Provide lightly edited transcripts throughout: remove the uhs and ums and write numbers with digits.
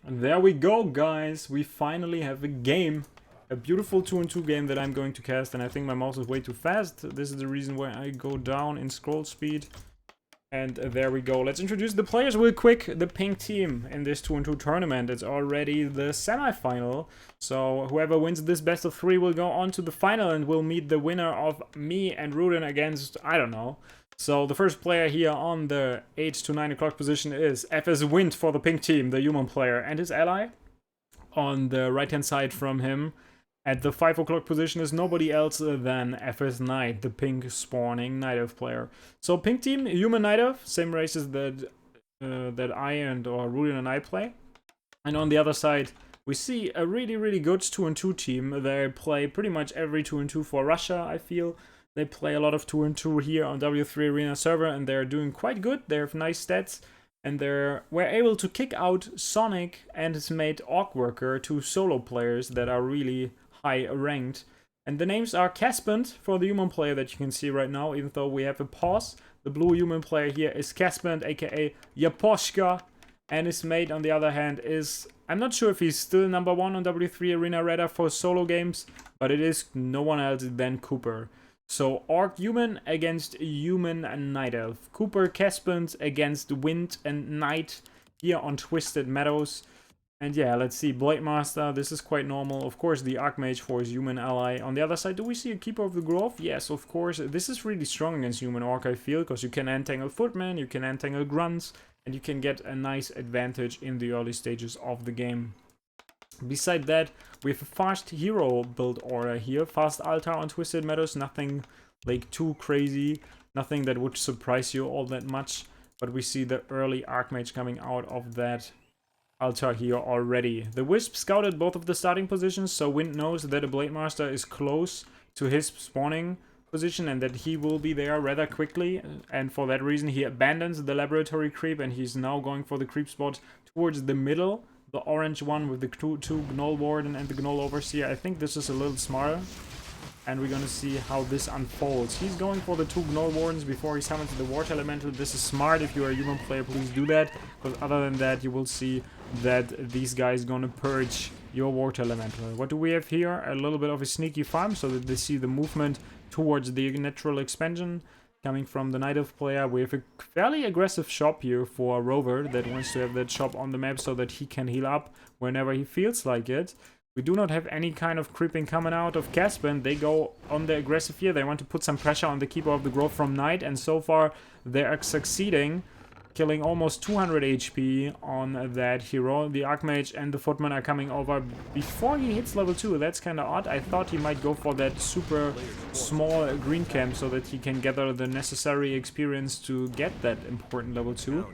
And there we go, guys. We finally have a game. A beautiful 2-on-2 game that I'm going to cast, and I think my mouse is way too fast. This is the reason why I go down in scroll speed. And there we go. Let's introduce the players real quick. The pink team in this 2-on-2 tournament. It's already the semi-final. So whoever wins this best of 3 will go on to the final and will meet the winner of me and Rudin against, I don't know. So the first player here on the 8 to 9 o'clock position is FS Wind for the pink team, the human player, and his ally. On the right hand side from him, at the 5 o'clock position, is nobody else than FS niGht, the pink spawning night elf player. So pink team, human night elf, same races that I and or Rudin and I play. And on the other side, we see a really good 2-on-2 team. They play pretty much every 2-on-2 for Russia, I feel. They play a lot of 2-on-2 here on W3 Arena server, and they're doing quite good. They have nice stats, and were able to kick out Sonic and his mate Orc Worker, 2 solo players that are really high ranked. And the names are Caspend for the human player that you can see right now, even though we have a pause. The blue human player here is Caspend, aka Yaposhka, and his mate on the other hand is, I'm not sure if he's still number 1 on W3 Arena radar for solo games, but it is no one else than Cooper. So Orc Human against Human Night Elf. Cooper Caspend against Wind and niGht here on Twisted Meadows. And yeah, let's see. Blade Master, this is quite normal. Of course, the Archmage for his human ally. On the other side, do we see a Keeper of the Grove? Yes, of course. This is really strong against human Orc, I feel, because you can entangle Footmen, you can entangle Grunts, and you can get a nice advantage in the early stages of the game. Beside that, we have a fast hero build order here. Fast altar on Twisted Meadows, nothing like too crazy, nothing that would surprise you all that much. But we see the early Archmage coming out of that altar here already. The Wisp scouted both of the starting positions, so Wind knows that a Blade Master is close to his spawning position and that he will be there rather quickly. And for that reason, he abandons the laboratory creep and he's now going for the creep spot towards the middle. The orange one with the two Gnoll Warden and the Gnoll Overseer. I think this is a little smarter. And we're gonna see how this unfolds. He's going for the 2 Gnoll Wardens before he summons the Water Elemental. This is smart. If you're a human player, please do that. Because other than that, you will see that these guys gonna purge your Water Elemental. What do we have here? A little bit of a sneaky farm so that they see the movement towards the natural expansion. Coming from the Night Elf player, we have a fairly aggressive shop here for Rover that wants to have that shop on the map so that he can heal up whenever he feels like it. We do not have any kind of creeping coming out of Caspend. They go on the aggressive here. They want to put some pressure on the Keeper of the Grove from niGht, and so far they are succeeding, killing almost 200 HP on that hero. The Archmage and the Footman are coming over before he hits level 2. That's kind of odd. I thought he might go for that super small green camp so that he can gather the necessary experience to get that important level 2.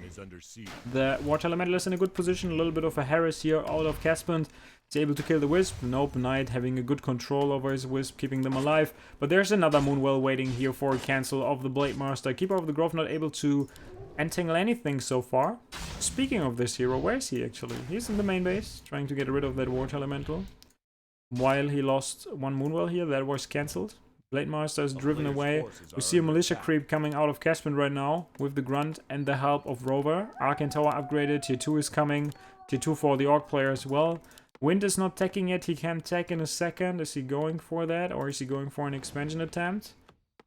The Water Elemental is in a good position. A little bit of a harass here out of Caspend. He's able to kill the Wisp. Nope, niGht having a good control over his Wisp, keeping them alive. But there's another Moonwell waiting here for a cancel of the Blade Master. Keeper of the Grove not able to entangle anything so far. Speaking of this hero, where is he actually? He's in the main base, trying to get rid of that Water Elemental. While he lost 1 Moonwell here, that was cancelled. Blade Master is driven away. We see a Militia creep coming out of Caspend right now with the Grunt and the help of Rover. Arcane Tower upgraded, tier 2 is coming. Tier 2 for the Orc player as well. Wind is not teching yet, he can tech in a second. Is he going for that, or is he going for an expansion attempt?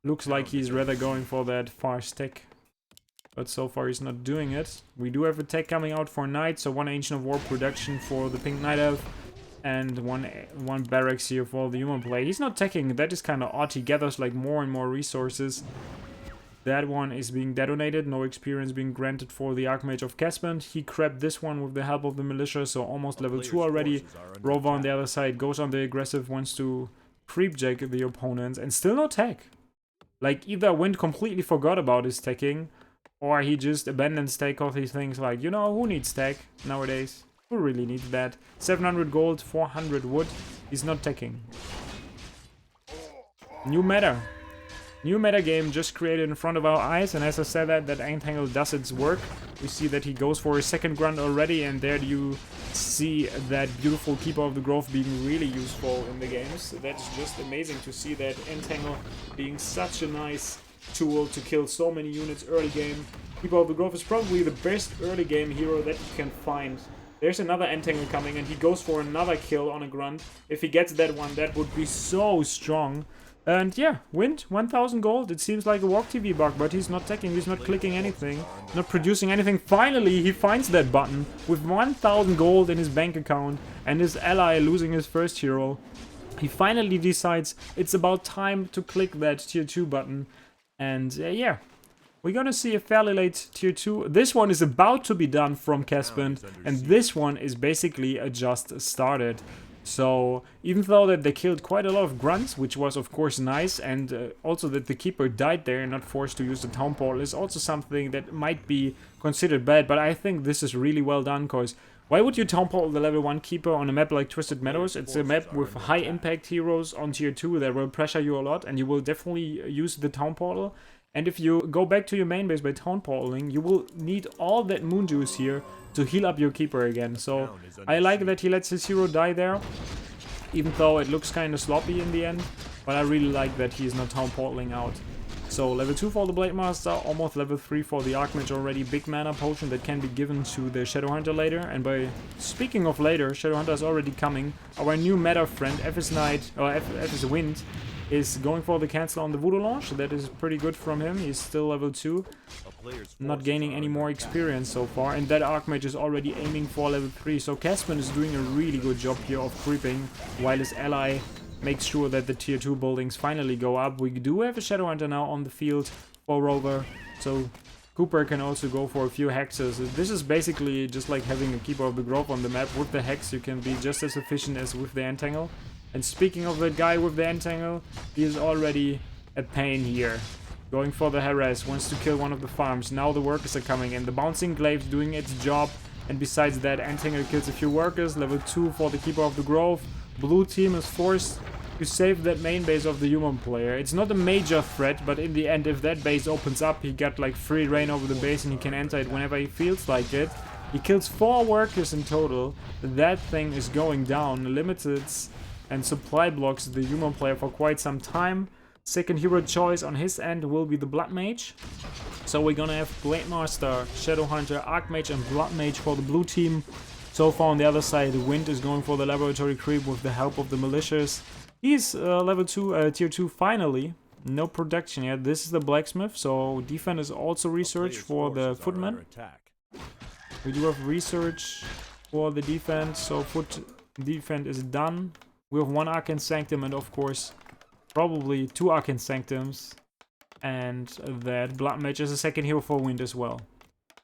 Looks like he's rather going for that fast tech. But so far he's not doing it. We do have a tech coming out for niGht, so 1 Ancient of War production for the pink Night Elf. And one barracks here for the human play. He's not teching, that is kind of odd. He gathers like more and more resources. That one is being detonated, no experience being granted for the Archmage of Caspend. He grabbed this one with the help of the Militia, so almost level 2 already. Rover on the other side goes on the aggressive, wants to creep jack the opponents, and still no tech. Like, either Wind completely forgot about his teching, or he just abandons tech because he thinks like, you know, who needs tech nowadays? Who really needs that? 700 gold, 400 wood. He's not teching. New meta. New meta game just created in front of our eyes, and as I said that Entangle does its work. We see that he goes for his second grunt already, and there you see that beautiful Keeper of the Grove being really useful in the games. That's just amazing to see that Entangle being such a nice tool to kill so many units early game. Keeper of the Grove is probably the best early game hero that you can find There's another Entangle coming, and he goes for another kill on a Grunt. If he gets that one, that would be so strong. And yeah, Wind, 1000 gold. It seems like a Walk TV bug, but he's not taking, he's not clicking anything, not producing anything. Finally, he finds that button with 1000 gold in his bank account and his ally losing his first hero. He finally decides it's about time to click that tier 2 button. And yeah, we're gonna see a fairly late tier 2. This one is about to be done from Caspend, and this one is basically just started. So even though that they killed quite a lot of grunts, which was of course nice, and also that the keeper died there and not forced to use the town portal is also something that might be considered bad, but I think this is really well done, because why would you town portal the level 1 keeper on a map like Twisted Meadows? It's a map with high impact heroes on tier 2 that will pressure you a lot, and you will definitely use the town portal. And if you go back to your main base by town portaling, you will need all that moon juice here to heal up your keeper again. So I like that he lets his hero die there, even though it looks kind of sloppy in the end. But I really like that he's not town portaling out. So level 2 for the Blade Master, almost level 3 for the Archmage already. Big mana potion that can be given to the Shadowhunter later. And by speaking of later, Shadowhunter is already coming. Our new meta friend, FS Night, or FS Wind, is going for the cancel on the Voodoo launch. That is pretty good from him. He's still level 2. Not gaining any more experience so far. And that Archmage is already aiming for level 3. So Caspend is doing a really good job here of creeping, while his ally makes sure that the tier 2 buildings finally go up. We do have a Shadowhunter now on the field for Rover. So Cooper can also go for a few hexes. This is basically just like having a Keeper of the Grove on the map. With the hex you can be just as efficient as with the Entangle. And speaking of that guy with the Entangle, he is already at pain here. Going for the harass, wants to kill one of the farms. Now the workers are coming in. The Bouncing Glaive's doing its job. And besides that, Entangle kills a few workers. Level 2 for the Keeper of the Grove. Blue team is forced to save that main base of the human player. It's not a major threat, but in the end, if that base opens up, he got like free reign over the base and he can enter it whenever he feels like it. He kills 4 workers in total. That thing is going down. Limited and supply blocks the human player for quite some time. Second hero choice on his end will be the Blood Mage. So we're gonna have Blade Master, Shadowhunter, Archmage and Blood Mage for the blue team. So far on the other side, Wind is going for the laboratory creep with the help of the militias. He's level 2, tier 2 finally. No production yet. This is the blacksmith, so defense is also research for the footman. We do have research for the defense, so foot defense is done. We have 1 Arcane Sanctum and of course probably 2 Arcane Sanctums. And that Blood Mage is a second hero for Wind as well.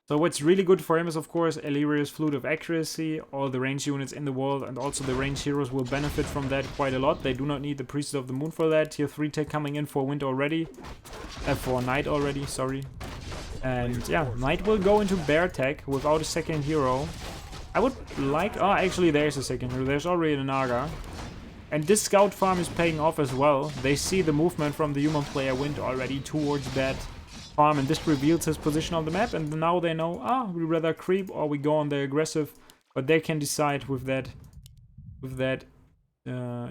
So what's really good for him is of course Illyria's Flute of Accuracy. All the range units in the world and also the range heroes will benefit from that quite a lot. They do not need the Priest of the Moon for that. Tier 3 tech coming in for Wind already. For Night already, sorry. And yeah, Night will go into Bear tech without a second hero. I would like... Oh, actually there's a second hero. There's already a Naga. And this scout farm is paying off as well. They see the movement from the human player Wind already towards that farm, and this reveals his position on the map, and now they know, we rather creep or we go on the aggressive, but they can decide with that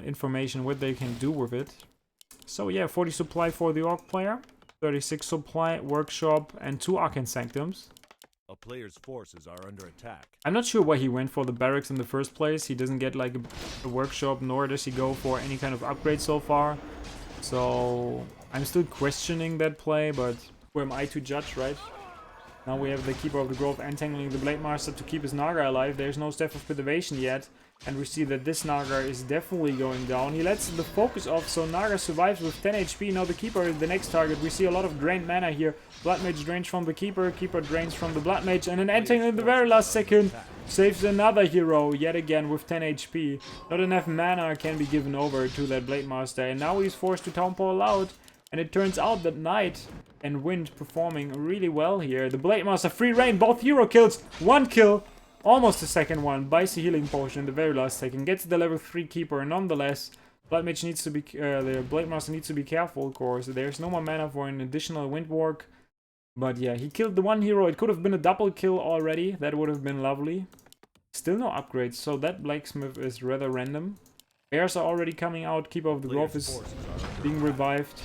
information what they can do with it. So yeah, 40 supply for the Orc player, 36 supply, workshop, and 2 Arcane Sanctums. A player's forces are under attack. I'm not sure why he went for the barracks in the first place. He doesn't get like a workshop, nor does he go for any kind of upgrade so far. So I'm still questioning that play, but who am I to judge, right? Now we have the Keeper of the Grove entangling the Blade Master to keep his Naga alive. There's no Staff of Preservation yet. And we see that this Naga is definitely going down. He lets the focus off, so Naga survives with 10 HP. Now the Keeper is the next target. We see a lot of drained mana here. Blood Mage drains from the Keeper. Keeper drains from the Blood Mage. And an Entangle in the very last second saves another hero, yet again with 10 HP. Not enough mana can be given over to that Blade Master. And now he's forced to Town Portal out. And it turns out that Night and Wind performing really well here. The Blade Master free reign. Both hero kills. 1 kill. Almost the second one, buys the healing potion in the very last second, gets the level 3 keeper. Nonetheless, Blood Mage needs to be, the Blade Master needs to be careful, of course. There's no more mana for an additional Windwalk. But yeah, he killed the 1 hero. It could have been a double kill already. That would have been lovely. Still no upgrades, so that blacksmith is rather random. Bears are already coming out. Keeper of the Grove is being revived.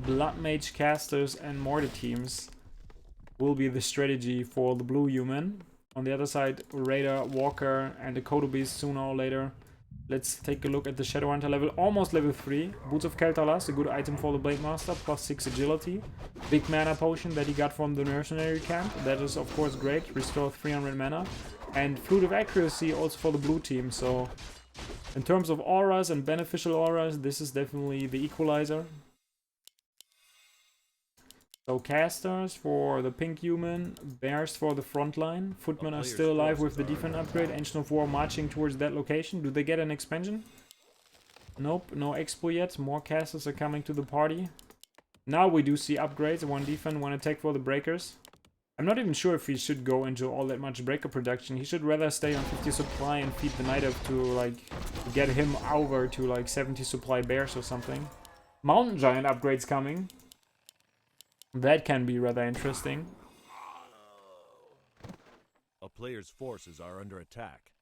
Blood Mage casters and mortar teams will be the strategy for the blue human. On the other side, Raider, Walker, and the Kodo Beast sooner or later. Let's take a look at the Shadowhunter level, almost level 3. Boots of Keltalas, a good item for the Blade Master, plus 6 agility. Big mana potion that he got from the mercenary camp, that is of course great, restore 300 mana. And Flute of Accuracy also for the blue team, so in terms of auras and beneficial auras, this is definitely the equalizer. So casters for the pink human, bears for the front line. Footmen are still alive with the defense upgrade. Ancient of War marching towards that location. Do they get an expansion? Nope, no expo yet. More casters are coming to the party. Now we do see upgrades. 1 defense, 1 attack for the breakers. I'm not even sure if he should go into all that much breaker production. He should rather stay on 50 supply and feed the Night Elf to like get him over to like 70 supply bears or something. Mountain Giant upgrades coming. That can be rather interesting. A player's forces are under attack.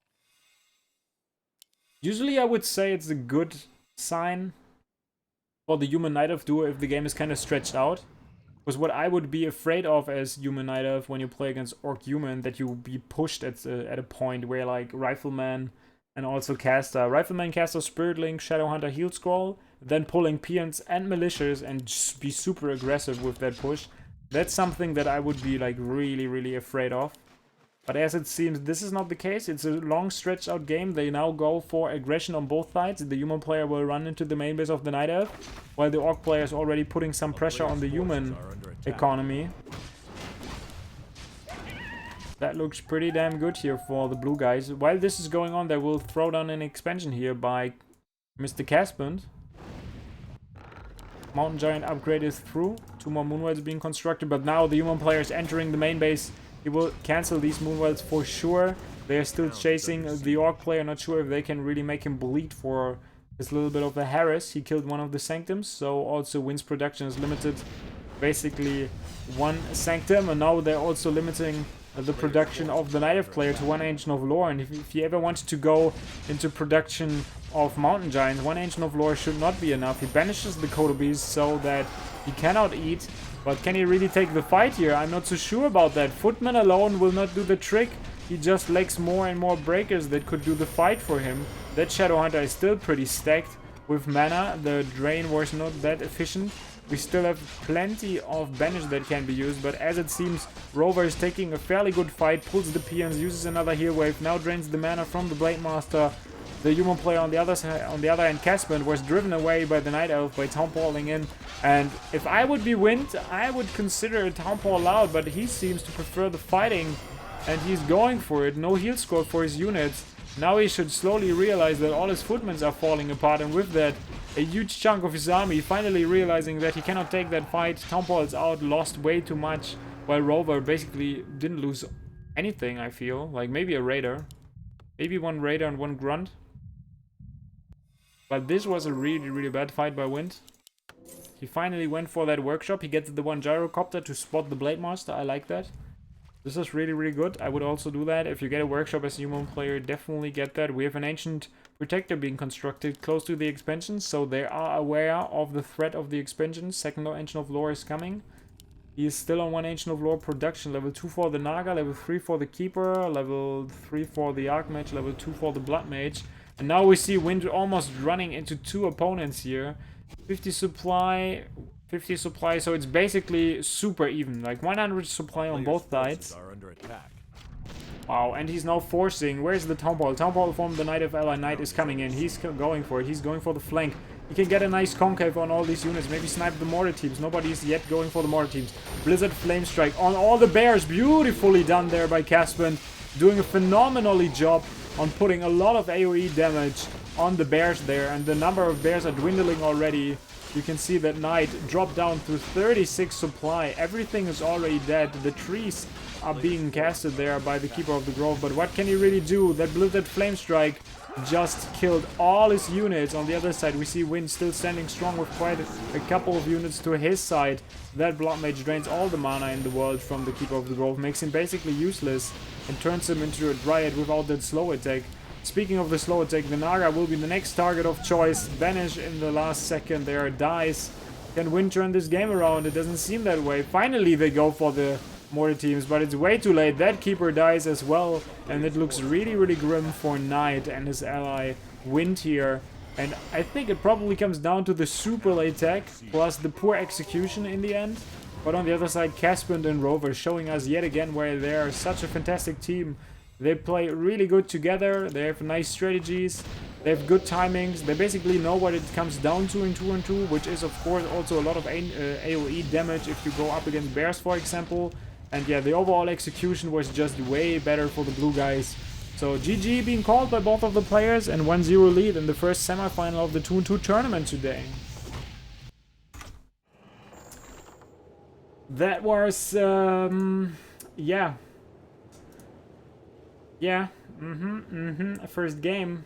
Usually I would say it's a good sign for the Human Night Elf duo if the game is kind of stretched out. Because what I would be afraid of as Human Night Elf when you play against Orc Human, that you be pushed at a point where like Rifleman and also Caster. Rifleman, Caster, Spirit Link, Shadowhunter, Heal Scroll, then pulling Peons and Militias and just be super aggressive with that push. That's something that I would be like really afraid of. But as it seems, this is not the case. It's a long stretched out game. They now go for aggression on both sides. The human player will run into the main base of the Night Elf, while the Orc player is already putting some pressure on the human economy. That looks pretty damn good here for the blue guys. While this is going on, they will throw down an expansion here by Mr. Caspend. Mountain Giant upgrade is through. 2 more Moonwells being constructed, but now the human player is entering the main base. He will cancel these Moonwells for sure. They are still chasing the Orc player. Not sure if they can really make him bleed for this little bit of a harass. He killed one of the Sanctums, so also Wind's production is limited. Basically 1 Sanctum, and now they're also limiting the production of the Night Elf player to 1 Ancient of Lore. And if you ever wanted to go into production of Mountain Giant, 1 Ancient of Lore should not be enough. He banishes the Kodo Beast so that he cannot eat. But can he really take the fight here? I'm not so sure about that. Footman alone will not do the trick. He just lacks more and more breakers that could do the fight for him. That Shadowhunter is still pretty stacked with mana. The drain was not that efficient. We still have plenty of banish that can be used, but as it seems, Rover is taking a fairly good fight, pulls the peons, uses another heal wave, now drains the mana from the Blade Master. The human player on the other side, on the other end, Caspend, was driven away by the Night Elf by Townpalling in. And if I would be Wind, I would consider a Townpal loud, but he seems to prefer the fighting, and he's going for it. No heal score for his units. Now he should slowly realize that all his footmen are falling apart, and with that, a huge chunk of his army finally realizing that he cannot take that fight. Townpal is out, lost way too much, while Rover basically didn't lose anything, I feel. Like maybe a Raider. Maybe 1 Raider and 1 Grunt. But this was a really bad fight by Wind. He finally went for that workshop. He gets the 1 Gyrocopter to spot the Blade Master. I like that. This is really good. I would also do that. If you get a workshop as a human player, definitely get that. We have an Ancient Protector being constructed close to the expansion, so they are aware of the threat of the expansion. Second Ancient of Lore is coming. He is still on 1 Ancient of Lore production. Level 2 for the Naga, level 3 for the Keeper, level 3 for the Archmage, level 2 for the Blood Mage. And now we see Wind almost running into 2 opponents here. 50 supply, 50 supply, so it's basically super even. Like 100 supply on both sides. Wow, and he's now forcing. Where's the Townpal? Townpal from the Knight of Ally Knight is coming in. He's going for it. He's going for the flank. He can get a nice concave on all these units. Maybe snipe the mortar teams. Nobody's yet going for the mortar teams. Blizzard Flame Strike on all the bears. Beautifully done there by Caspend. Doing a phenomenally job on putting a lot of AoE damage on the bears there. And the number of bears are dwindling already. You can see that Knight dropped down to 36 supply. Everything is already dead. The trees are being casted there by the Keeper of the Grove. But what can he really do? That Blizzard Flame Strike just killed all his units. On the other side, we see Wind still standing strong with quite a couple of units to his side. That Blood Mage drains all the mana in the world from the Keeper of the Grove, makes him basically useless, and turns him into a Dryad without that slow attack. Speaking of the slow attack, the Naga will be the next target of choice. Banish in the last second there, dies. Can Wind turn this game around? It doesn't seem that way. Finally, they go for the mortar teams, but it's way too late. That keeper dies as well, and it looks really, really grim for niGht and his ally Wind here. And I think it probably comes down to the super late tech, plus the poor execution in the end. But on the other side, Caspend and Rover showing us yet again why they are such a fantastic team. They play really good together, they have nice strategies, they have good timings, they basically know what it comes down to in 2-on-2, which is of course also a lot of AoE damage if you go up against bears, for example. And yeah, the overall execution was just way better for the blue guys. So GG being called by both of the players and 1-0 lead in the first semifinal of the 2-on-2 tournament today. That was, yeah. Yeah, first game.